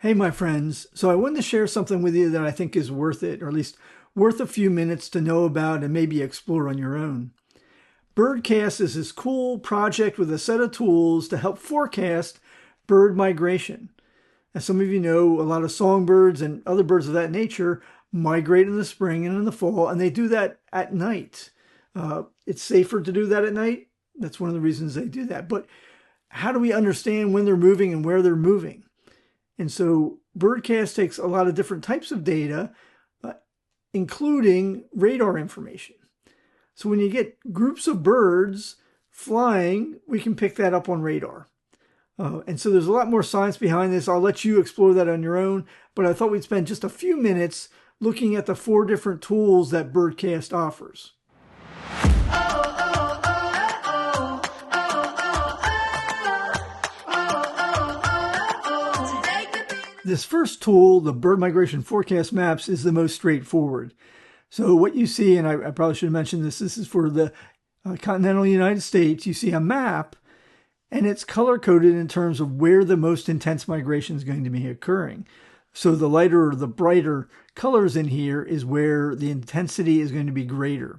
Hey, my friends. So I wanted to share something with you that I think is worth it, or at least worth a few minutes to know about and maybe explore on your own. BirdCast is this cool project with a set of tools to help forecast bird migration. As some of you know, a lot of songbirds and other birds of that nature migrate in the spring and in the fall, and they do that at night. It's safer to do that at night. That's one of the reasons they do that. But how do we understand when they're moving and where they're moving? And so BirdCast takes a lot of different types of data, including radar information. So when you get groups of birds flying, we can pick that up on radar. And so there's a lot more science behind this. I'll let you explore that on your own, but I thought we'd spend just a few minutes looking at the 4 different tools that BirdCast offers. This first tool, the bird migration forecast maps, is the most straightforward. So what you see, and I probably should have mentioned this is for the continental United States. You see a map, and it's color-coded in terms of where the most intense migration is going to be occurring. So the lighter or the brighter colors in here is where the intensity is going to be greater.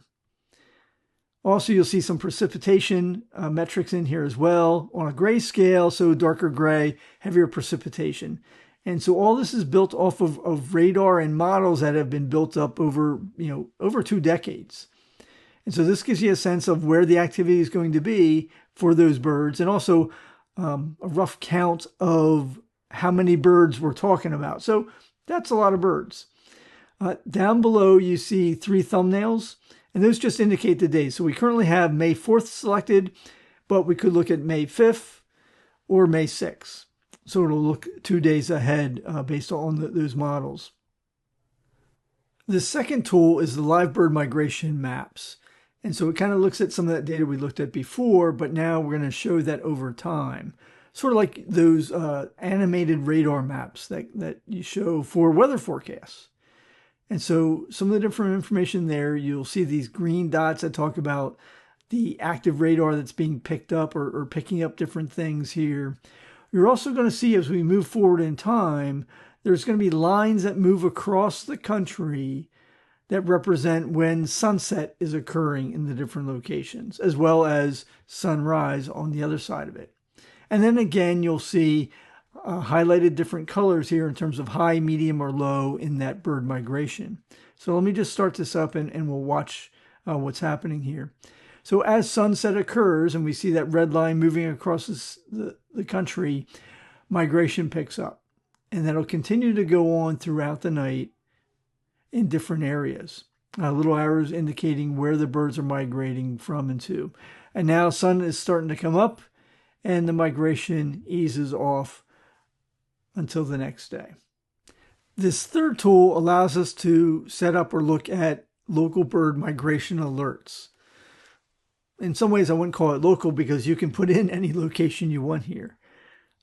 Also, you'll see some precipitation metrics in here as well on a gray scale, so darker gray, heavier precipitation. And so all this is built off of radar and models that have been built up over 2 decades. And so this gives you a sense of where the activity is going to be for those birds, and also a rough count of how many birds we're talking about. So that's a lot of birds. Down below, you see 3 thumbnails, and those just indicate the days. So we currently have May 4th selected, but we could look at May 5th or May 6th. So it'll look 2 days ahead based on those models. The second tool is the live bird migration maps. And so it kind of looks at some of that data we looked at before, but now we're going to show that over time. Sort of like those animated radar maps that you show for weather forecasts. And so some of the different information there, you'll see these green dots that talk about the active radar that's being picked up or picking up different things here. You're also going to see, as we move forward in time, there's going to be lines that move across the country that represent when sunset is occurring in the different locations, as well as sunrise on the other side of it. And then again, you'll see highlighted different colors here in terms of high, medium, or low in that bird migration. So let me just start this up and we'll watch what's happening here. So as sunset occurs, and we see that red line moving across the country, migration picks up. And that'll continue to go on throughout the night in different areas. Little arrows indicating where the birds are migrating from and to. And now sun is starting to come up, and the migration eases off until the next day. This third tool allows us to set up or look at local bird migration alerts. In some ways, I wouldn't call it local because you can put in any location you want here.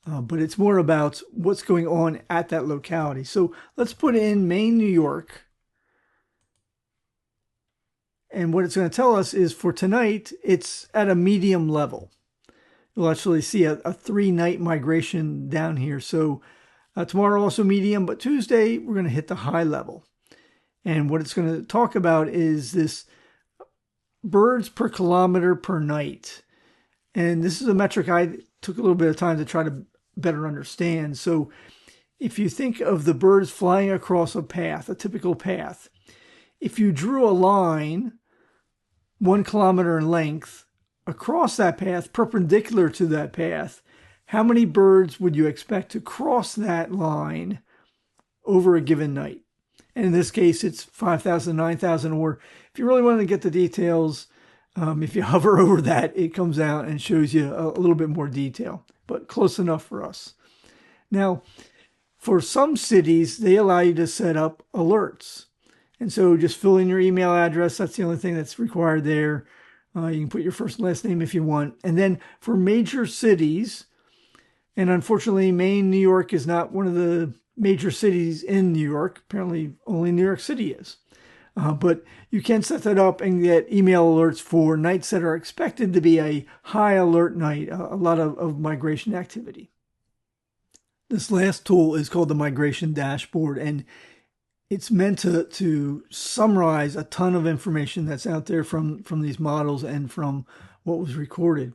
But it's more about what's going on at that locality. So let's put in Maine, New York. And what it's going to tell us is for tonight, it's at a medium level. You'll actually see a 3-night migration down here. So tomorrow also medium, but Tuesday we're going to hit the high level. And what it's going to talk about is this birds per kilometer per night. And this is a metric I took a little bit of time to try to better understand. So if you think of the birds flying across a path, a typical path, if you drew a line 1 kilometer in length across that path, perpendicular to that path, how many birds would you expect to cross that line over a given night? And in this case, it's 5,000, 9,000, or if you really want to get the details, if you hover over that, it comes out and shows you a little bit more detail, but close enough for us. Now, for some cities, they allow you to set up alerts. And so just fill in your email address. That's the only thing that's required there. You can put your first and last name if you want. And then for major cities, and unfortunately, Maine, New York is not one of the major cities in New York. Apparently, only New York City is. But you can set that up and get email alerts for nights that are expected to be a high alert night, a lot of migration activity. This last tool is called the migration dashboard, and it's meant to summarize a ton of information that's out there from these models and from what was recorded.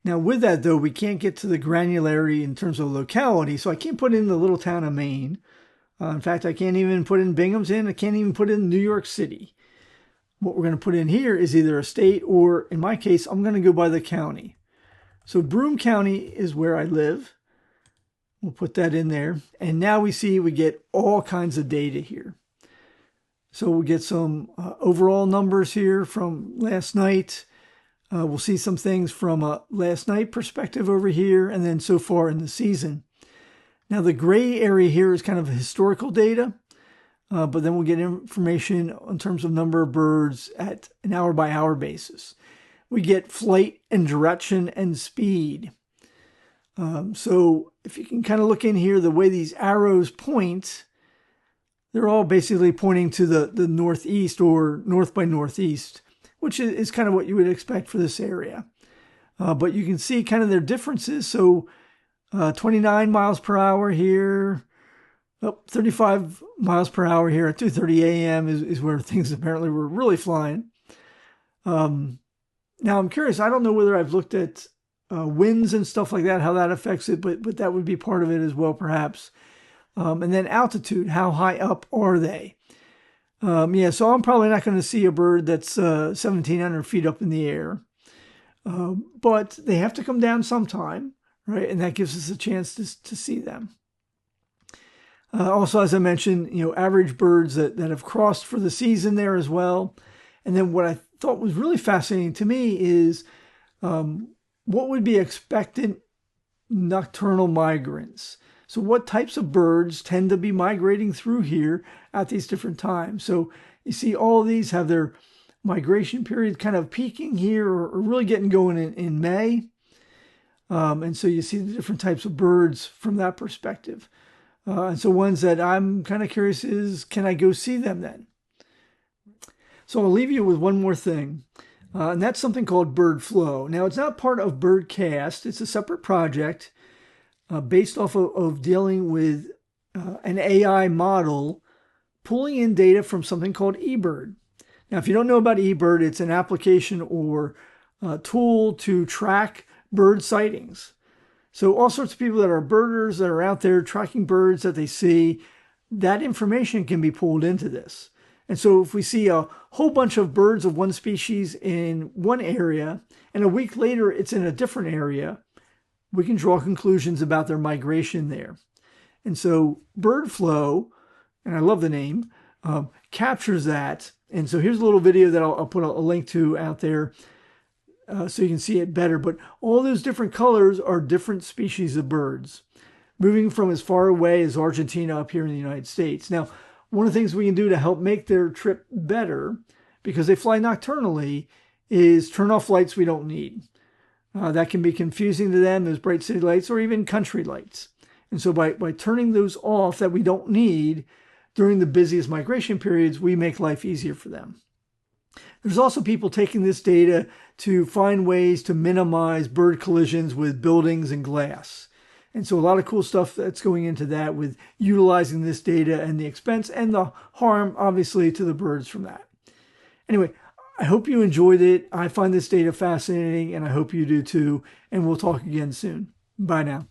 Now with that though, we can't get to the granularity in terms of locality, so I can't put in the little town of Maine. In fact, I can't even put in Bingham's Inn. I can't even put in New York City. What we're going to put in here is either a state or, in my case, I'm going to go by the county. So Broome County is where I live. We'll put that in there. And now we get all kinds of data here. So we'll get some overall numbers here from last night. We'll see some things from a last night perspective over here, and then so far in the season. Now the gray area here is kind of historical data, but then we'll get information in terms of number of birds at an hour-by-hour basis. We get flight and direction and speed. So if you can kind of look in here, the way these arrows point, they're all basically pointing to the northeast or north by northeast, which is kind of what you would expect for this area. But you can see kind of their differences. So 29 miles per hour here, 35 miles per hour here at 2:30 a.m. is where things apparently were really flying. Now I'm curious, I don't know whether I've looked at winds and stuff like that, how that affects it, but that would be part of it as well, perhaps. And then altitude, how high up are they? So I'm probably not going to see a bird that's 1,700 feet up in the air. But they have to come down sometime, right? And that gives us a chance to see them. Also, as I mentioned, average birds that have crossed for the season there as well. And then what I thought was really fascinating to me is what would be expected nocturnal migrants. So what types of birds tend to be migrating through here at these different times? So you see all of these have their migration period kind of peaking here or really getting going in May. And so you see the different types of birds from that perspective. And so ones that I'm kind of curious is, can I go see them then? So I'll leave you with one more thing. And that's something called BirdFlow. Now, it's not part of BirdCast. It's a separate project based off of dealing with an AI model pulling in data from something called eBird. Now, if you don't know about eBird, it's an application or tool to track bird sightings. So all sorts of people that are birders that are out there tracking birds that they see, that information can be pulled into this. And so if we see a whole bunch of birds of one species in one area, and a week later it's in a different area, we can draw conclusions about their migration there. And so BirdFlow, and I love the name, captures that. And so here's a little video that I'll put a link to out there so you can see it better. But all those different colors are different species of birds, moving from as far away as Argentina up here in the United States. Now, one of the things we can do to help make their trip better, because they fly nocturnally, is turn off lights we don't need. That can be confusing to them, those bright city lights or even country lights. And so by turning those off that we don't need during the busiest migration periods, we make life easier for them. There's also people taking this data to find ways to minimize bird collisions with buildings and glass. And so a lot of cool stuff that's going into that with utilizing this data and the expense and the harm, obviously, to the birds from that. Anyway, I hope you enjoyed it. I find this data fascinating, and I hope you do too. And we'll talk again soon. Bye now.